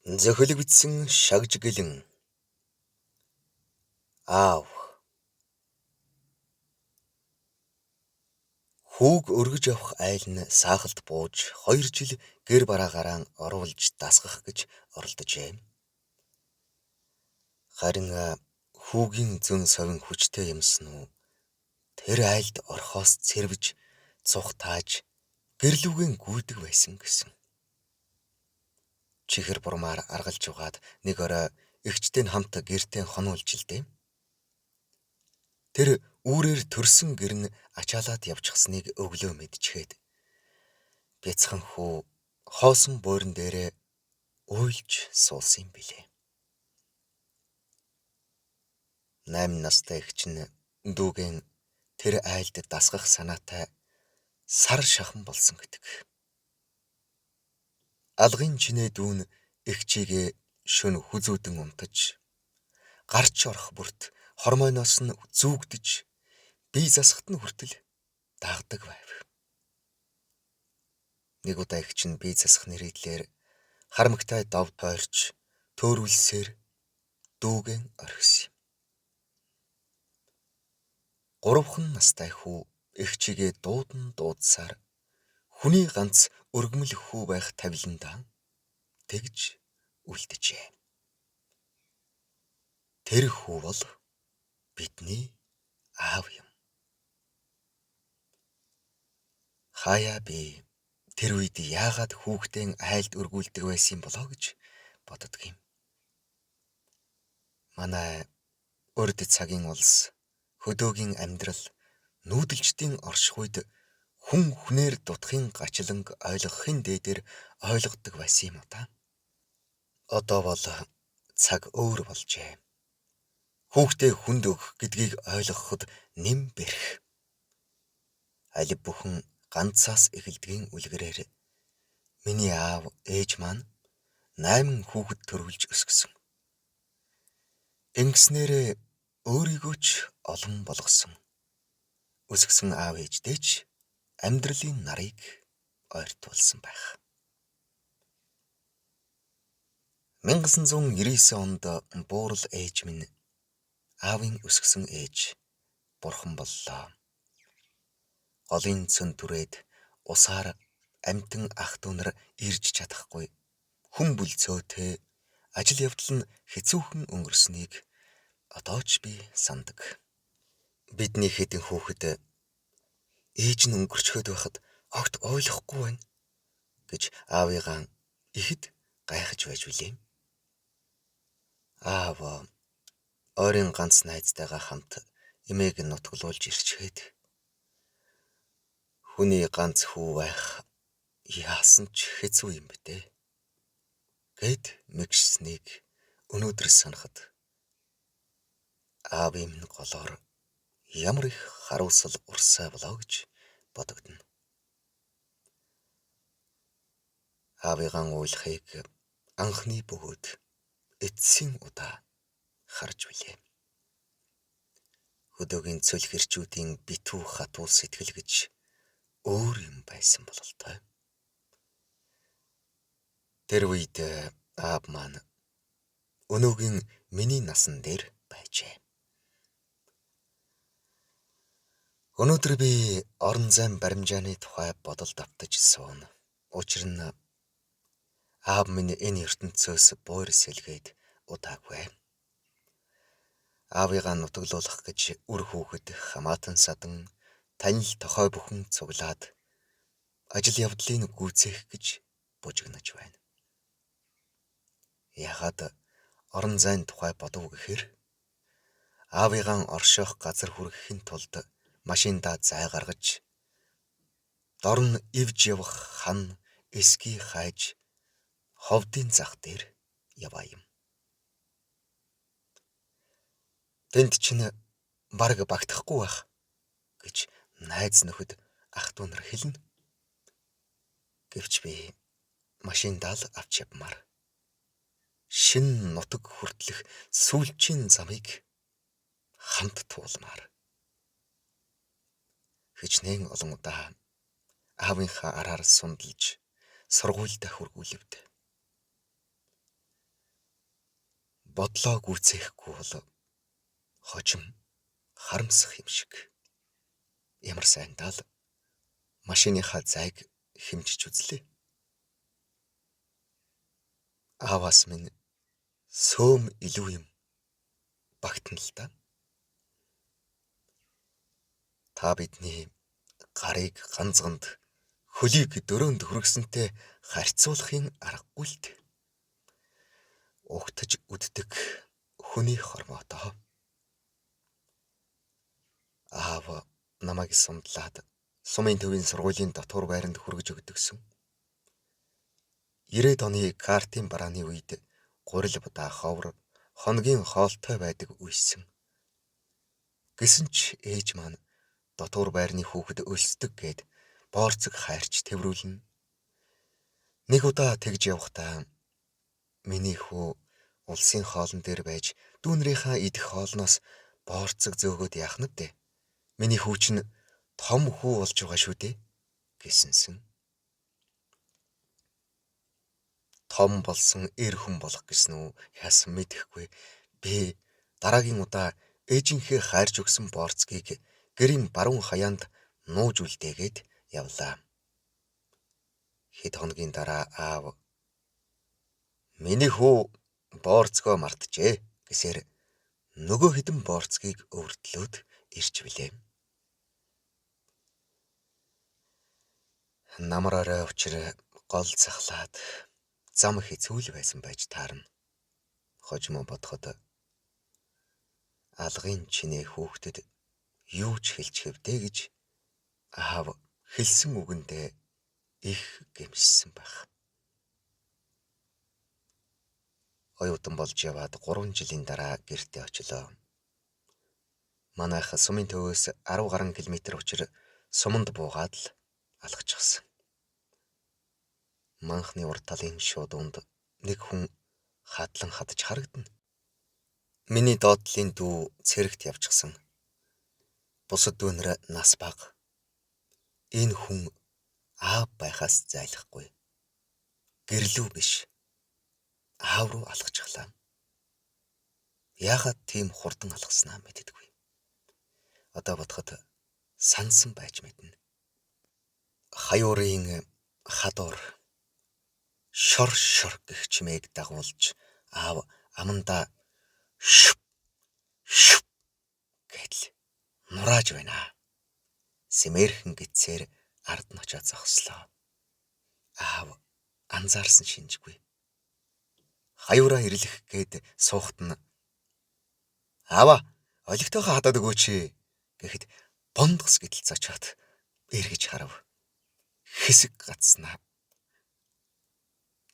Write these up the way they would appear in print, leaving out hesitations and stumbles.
Зөхөлөгдсөн шагж гэлэн аав хүүг өргөж авах айл нь саахалд бууж 2 жил гэр бараагаараа оруулж дасгах гэж оролдожээ. Харин хүүгийн зөн совин хүчтэй юмсан уу тэр айлд орхоос цэрвж цух тааж гэрлүүгэн гүйдэг байсан гэсэн. Чихэр бурмаар аргалж угаад нэг орой эгчтэй нь хамт гэртээ хонуулж илдээ. Тэр үүрээр төрсөн гэр нь ачаалаад явчихсныг өглөө мэдчихэд бяцхан хүү хоосон буурин дээрээ уйлж суусан юм билээ. 8 настай эгч нь дүүгэн тэр айлд дасгах санаатай сар шахан болсон гэдэг. Алгын чинээ дүүн эгчийгээ шөнө хүзүүдэн унтаж гарч орох бүрт хормойноос нь зүүгдэж бие засахт нь хүртэл дагдаг байв. Нэг удаа эгч нь бие засах нэрийдлэр харамгтай дов тойрч төөрүүлсээр дүүгэн орхисон. 3 настай хүү эгчийгээ дуудсаар хүний ганц өргөмөл хүү байх тавиландаа тэгж үлджээ. Тэр хүү бол бидний аав юм. Хаяа би тэр үед яагаад хүүхдийн айлд өргүүлдэг байсан болоо гэж боддог юм. Манай урд цагийн улс хөдөөгийн амьдрал нүүдэлчдийн оршихуйд хүн хүнээр дутхын гачланг ойлгохын дээдээр ойлгодог байсан юм да. Одоо бол цаг өөр болжээ. Хүүхдээ хүнд өгөх гэдгийг ойлгоход нэм бэрх. Аль бүхэн ганцаас эхэлдгийн үлгэрээр миний аав ээж маань 8 хүүхэд төрүүлж өсгсөн. Ингэснээрээ өөрийгөө ч олон болгосон. Өсгсөн аав ээждээ ч амьдралын нарыг ойртуулсан байх. 1999 онд буурал ээж минь аавын өсгсөн ээж бурхан боллоо. Голын цөн түрээд усаар амтэн ах дүү нар ирж чадахгүй хүн бүлцөөтэй ажил явдал нь хэцүүхэн өнгөрснийг одоо ч би сандаг. Бидний хэдэн хүүхэд ээж нь өнгөрчхөд байхад огт ойлгохгүй байна гэж аавыгаа ихэд гайхаж байж билээ. Аав ойрын ганц найзтайгаа хамт эмээг нутглуулж ирчээд хүний ганц хүү байх яасан ч хэцүү юм бэ гэд мэгшсэнийг өнөөдөр санахад аавын минь голоор ямар их харуулсал урсаа болоо гэж бодогдно. Аавыгаа уйлахыг анхны бөгөөд эцсийн удаа харж билээ. Хөдөөгийн цөл хэрчүүдийн битүү хатуу сэтгэл гэж өөр юм байсан бололтой. Тэр үед аав маань өнөөгийн миний насан дээр байжээ. Өнөөдөр би орон зайн баримжааны тухай бодолд автаж сууна. Учир нь аав минь энэ ертөнцөөс буур сэлгээд удаагүй. Аавыгаа нутаглуулах гэж үр хүүхэд хамаатан садан танил тохой бүхэн цуглаад ажил явдлыг гүйцээх гэж бужигнаж байна. Яагаад орон зайн тухай бодов гэхээр аавыгаа оршоох газар хүрэхийн тулд машиндаа зай гаргаж дор нь ивж явах хан эсгий хайж ховдын зах дээр яваа юм. Тэнд чинь бараг багтахгүй байх гэж найз нөхөд ах дүү нар хэлнэ. Гэвч би машиндаа л авч явмаар. Шин нутаг хүртлэх сүүлчийн замыг хамт туулмаар. Хичнээн олон удаа аавынхаа араар сундалж сургуультай хүргүүлэвд. бодлоо гүйцээхгүй бол хожим харамсах юм шиг. Ямар сайндаа л машиныхаа зайг хэмжиж үзлээ. Ааваас минь сөөм илүү юм багтана л да. Та бидний гарыг ганцганд хөлийг дөрөөнд хүргэсэнтэй харьцуулахын аргагүй л дээ. Угтаж үддэг хүний хормоотоо. Аав намайг сумдлаад сумын төвийн сургуулийн дотор байранд хүргэж өгдөгсөн. 90-ад оны картын барааны үед гурил будаа ховор хоногийн хоолтой байдаг үйсэн. Гэсэн ч ээж маань дотор байрны хүүхэд өлсдөг гэд боорцог хайрч тэврүүлнэ. Нэг удаа тэгж явахдаа миний хүү улсын хоолн дээр байж дүүнрийнхаа идэх хоолноос боорцог зөөгөөд яах нь вэ? Миний хүү чинь том хүү болж байгаа шүү дээ гэсэнсэн. Том болсон эр хүн болох гэсэн үү яасан мэдэхгүй. Би дараагийн удаа ээжийнхээ хайрж өгсөн боорцгийг гэрийн баруун хаяанд нууж үлдээгээд явлаа. Хэд хоногийн дараа аав миний хүү боорцгоо мартжээ гэсээр нөгөө хэдэн боорцгийг өвөртлөөд ирж билээ. Намар орой учир гол цахлаад зам хэцүүл байсан байж таарна. Хожимо бодоход алгын чинээ хүүхдэд юу ч хэлж хэвдэ гэж аав хэлсэн үгэндээ их гэмшсэн байх. Оюутан болж яваад 3 жилийн дараа гэртээ очлоо. Манайх сумын төвөөс 10 гаруй километр учир суманд буугаад л алхачихсан. Манхны урт талын шуудуунд нэг хүн хадлан хадж харагдана. Миний доотлын дүү цэрэгт явчихсан. Бусад дүүнэр нас бага. Энэ хүн аав байхаас зайлахгүй. Гэрлүү биш. Аав руу алхачихлаа. Яагаад тийм хурдан алхаснаа мэддэггүй. Одоо бодоход сансан байж мэднэ. Хаюурын хадуур шор гэх чимээг дагуулж аав амандаа шүп гэдэл нурааж байна. Сэмэрхэн гитсээр ард нь очоод зогслоо. Аав анзаарсан шинжгүй. Хаюураа ирлэх гээд суухт нь аава олигтойхоо хадаад өгөөч гэхэд бондгос гэдэл зочоод эргэж харав. Хэсэг гацснаа.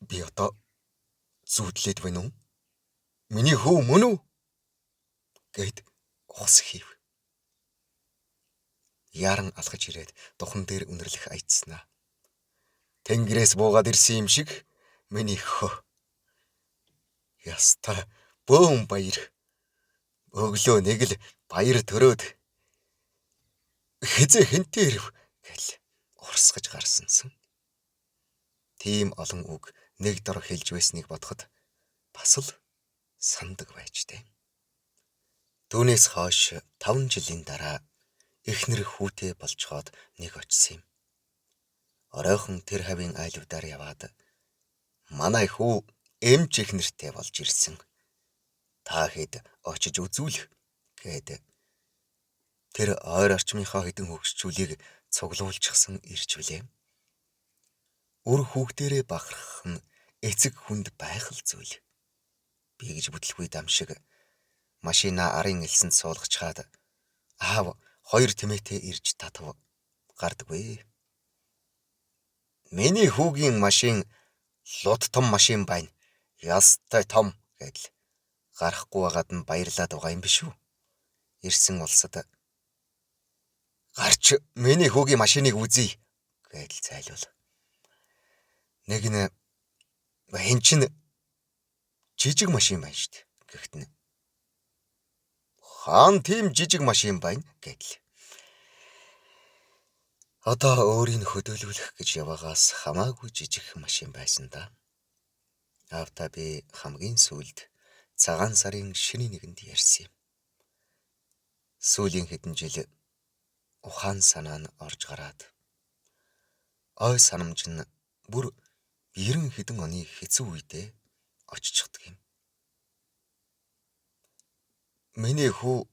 Би одоо зүудлээд байна уу? Миний хүү мөн үү? Гэд ус хийв. Яран алхаж ирээд духан дээр үнэрлэх айцснаа. Тэнгэрээс буугаад ирсэн юм шиг миний хөө. Яста бөөм баяр. Өглөө нэг л баяр төрөөд хизээ хэнтэй ирв гэл урсгаж гарсансан. Тийм олон үг нэг дор хэлж байсныг бодоход бас л сандаг байж тээ. Түүнээс хойш 5 жилийн дараа эхнэр хүүтэй болцоход нэг очсон юм. Оройхон тэр хавийн айлуудаар яваад манай хүү эмч эхнэртэй болж ирсэн. Та хэд очиж үзүүл гээд тэр ойр орчмынхаа хэдэн хөгшчүүлийг цуглуулчихсан ирж билээ. Үр хүүхдэрээ бахархах нь эцэг хүнд байх л зүйл. Би гэж бүтлгүй дам шиг машина арын элсэнд суулгачаад аав 2 тэмээтэй ирж татав гардаггүй. Миний хүүгийн машин лут том машин байна. Ястай том гэдэл гарахгүй байгаад нь баярлаад байгаа юм биш үү? Ирсэн улсад гарч миний хүүгийн машиныг үзье гэдэл зайлуул. Нэг нь хин чин жижиг машин байна шүү дээ. Гэхдээ хаан тийм жижиг машин байна гэдэл. Одоо өөрийг хөдөөлүүлэх гэж яваагаас хамаагүй жижиг машин байсан да. Аавтаа би хамгийн сүүлд Цагаан сарын шиний нэгэнд ярьсан юм. Сүүлийн хэдэн жил ухаан санаа нь орж гараад ой санамж нь бүр 90 хэдэн оны хэцүү үедээ очичдаг юм. Миний хүү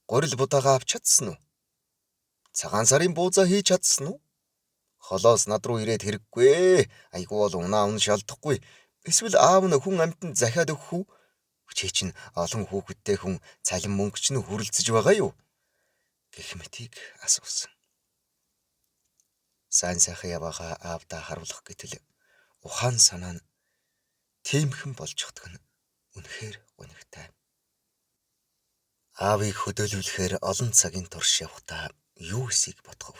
горил будаага авч чадсан уу? Цагаан сарын буузаа хийж чадсан уу? Холоос над руу ирээд хэрэггүй. Айгуу бол унаа унш алдахгүй. Эсвэл аав нь хүн амтнд захиад өгөх үү? Чи чинь олон хүүхэдтэй хүн цалин мөнгөч нь хүрэлцэж байгаа юу? Гэх мэтийг асуусан. Сайн сайхан яваага аавдаа харуулах гэтэл ухаан санаа нь тиймхэн болж чаддаг нь үнэхээр гонигтай. Аавыг хөдөөлүүлэхээр олон цагийн турш явахдаа юу эсийг бодгов.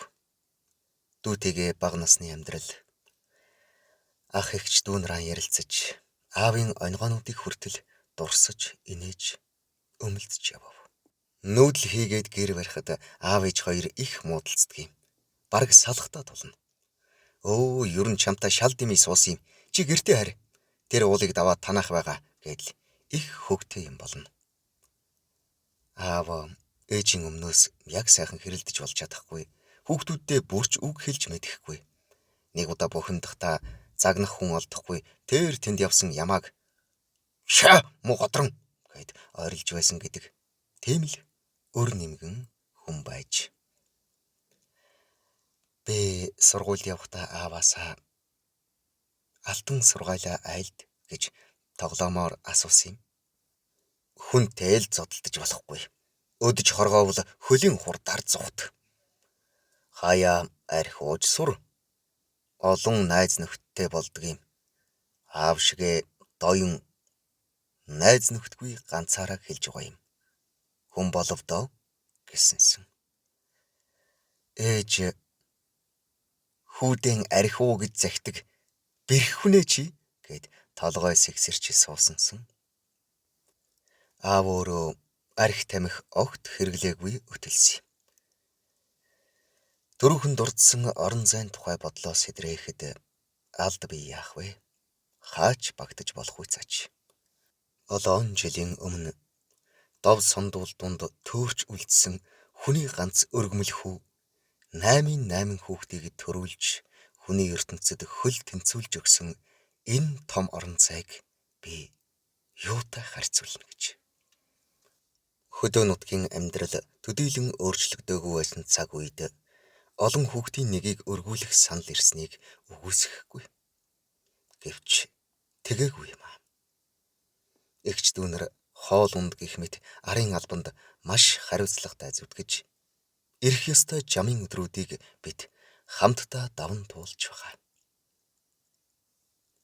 Дүүтэйгээ бага насны амьдрал ах эгч дүү нараа ярилцаж аавын онигоонуудыг хүртэл дурсаж инээж өмөлдөж явав. Нүүдэл хийгээд гэр барихад аав ээж хоёр их муудалцдаг юм. Бараг салхтаа тулна. Өө, ер нь чамтай шал дими суус юм. Чи гэртээ харь. Тэр уулыг даваад танаах байгаа гэдэл их хөвгтэй юм болно. Аав ээжийн өмнөөс яг сайхан хэрэлдэж болж чадахгүй. Хүүхдүүддээ бүрч үг хэлж мэдэхгүй. Нэг удаа бухимдахдаа загнах хүн олдохгүй. Тэр тэнд явсан ямааг "Шаа муу годрон" гэд ойрлж байсан гэдэг. Тийм л өр нэмгэн хүн байж. Би сургуульд явахдаа ааваасаа алтан сургаалаа айлд гэж тоглоомоор асуусан юм. Хүнтэй л зодтолдож болохгүй. Өдөж хоргоовол хөлийн хурдаар зугт. Хаяа арх ууж сур. Олон найз нөхөдтэй болдог юм. Аав шигээ доён найз нөхөдгүй ганцаараа хэлж байгаа юм. Хүн болов доо гэсэнсэн. Ээж хүүдэн арх уу гэж захидаг бэрх хүнээ чи гэд толгой сэгсэрч суусансан. Аав өөрөө арх тамхи огт хэрэглээгүй өтөлсөн. Дөрөвхөн дурдсан орон зайн тухай бодлоо сэдрээхэд алд би яах вэ? Хаач багтаж болох үе цач. Олон жилийн өмнө дов сондуул дунд төөрч үлдсэн хүний ганц өргөмөл хүү 8 хүүхдийг төрүүлж хүний ертөнцид хөл тэнцүүлж өгсөн энэ том орон зайг би юутай харьцуулна гэж. Хөдөө нутгийн амьдрал төдийлөн өөрчлөгдөөгүй байсан цаг үед олон хүүхдийн нэгийг өргүүлэх санал ирснийг үгүйсэхгүй. Гэвч тэгээгүй юм аа. Эгч дүүнэр хоол унд гэх мэт арын албанд маш хариуцлагатай зүтгэж ирэх ёстой жамын өдрүүдийг бид хамтдаа даван туулж байгаа.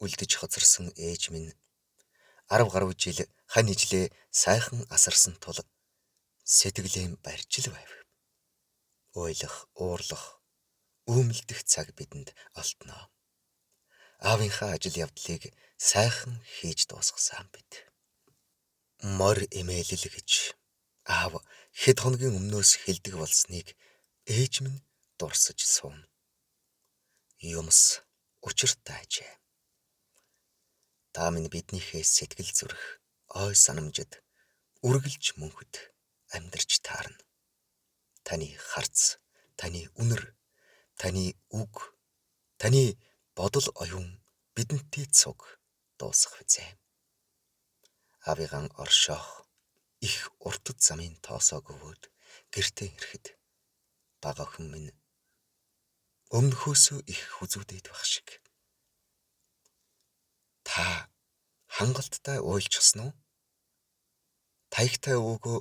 Үлдэж хоцорсон ээж минь 10 гаруй жил хань ижлээ сайхан асарсан тул сэтгэлээ барьж л байв. Ойлох, уурлах, үүмэлдэх цаг бидэнд олтноо. Аавынхаа ажил явдлыг сайхан хийж дуусгасан бид. Мор эмээлэл гэж аав хэд хоногийн өмнөөс хэлдэг болсныг ээж минь дурсаж сууна. Юмс учиртай ажээ. Та минь биднийхээ сэтгэл зүрх, ой санамжид үргэлж мөнхөд амьдарч таарна. Таны харц, таны үнэр, таны үг, таны бодол оюун бидэнтэй цуг дуусах вүзээ. Аавыгаан оршоох их уртд замын тоосоо гөвөөд гэртээ ирэхэд бага охин минь өмнөхөөсөө их хүзүүдэд байх шиг. Та хангалттай уйлчихсан уу? Таягтай өвгөө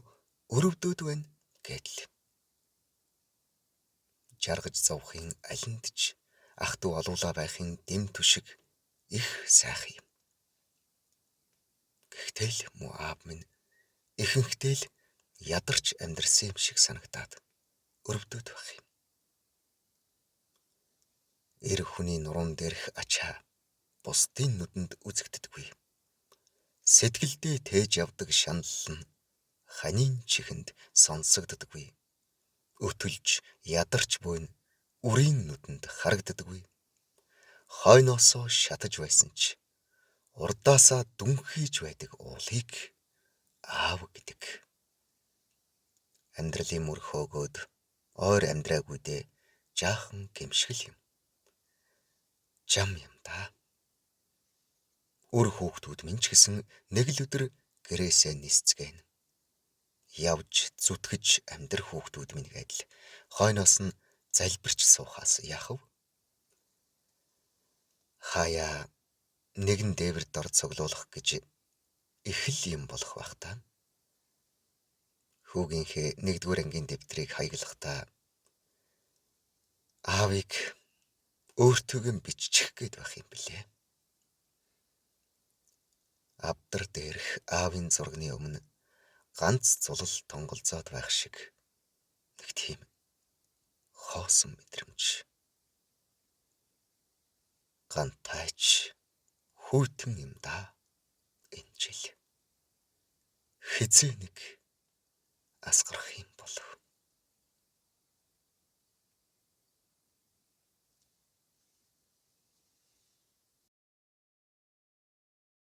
өрөвдөөд байна гэдэл. Жаргаж зовхын алинд ч ах トゥ олуулаа байхын дэм түшиг их сайхан юм. Гэхдээ л муу аав минь ихэнхдээ л ядарч амьдрсан юм шиг санагдаад өрөвдөөд байх юм. Эр хүний нуруунд дээрх ачаа бусдын нүдэнд үзэгддэггүй. Сэтгэлдээ тээж явдаг шанал нь ханийн чихэнд сонсогддоггүй. Өтөлж ядарч буйн үрийн нүдэнд харагддаггүй. Хойноосоо шатаж байсан ч урдаасаа дүнхийж байдаг уулыг аав гэдэг. Амьдралын мөр хөөгөөд ойр амьдраагүй дээ жаахан гэмшигэл юм. Жам юм да. Өр хүүхдүүд минь ч гэсэн нэг л өдөр гэрээсээ нисцгээн. Явж зүтгэж амьдрах хүүхдүүд минь гэдэл хойноос нь залбирч суухаас яахав? Хаяа нэгэн дээвэр дор цуглуулах гэж их л юм болох байх та. Хүүгийнхээ 1-р ангийн дэвтрийг хаяглахдаа аавыг өөртөөгөө биччих гээд байх юм билээ. Авдар дээрх аавын зургийн өмнө ганц цулал тонголзоод байх шиг нэг тийм хоосон мэдрэмж. Гантайч хүйтэн юм да энэ жил. Хизээ нэг асгарах юм болов.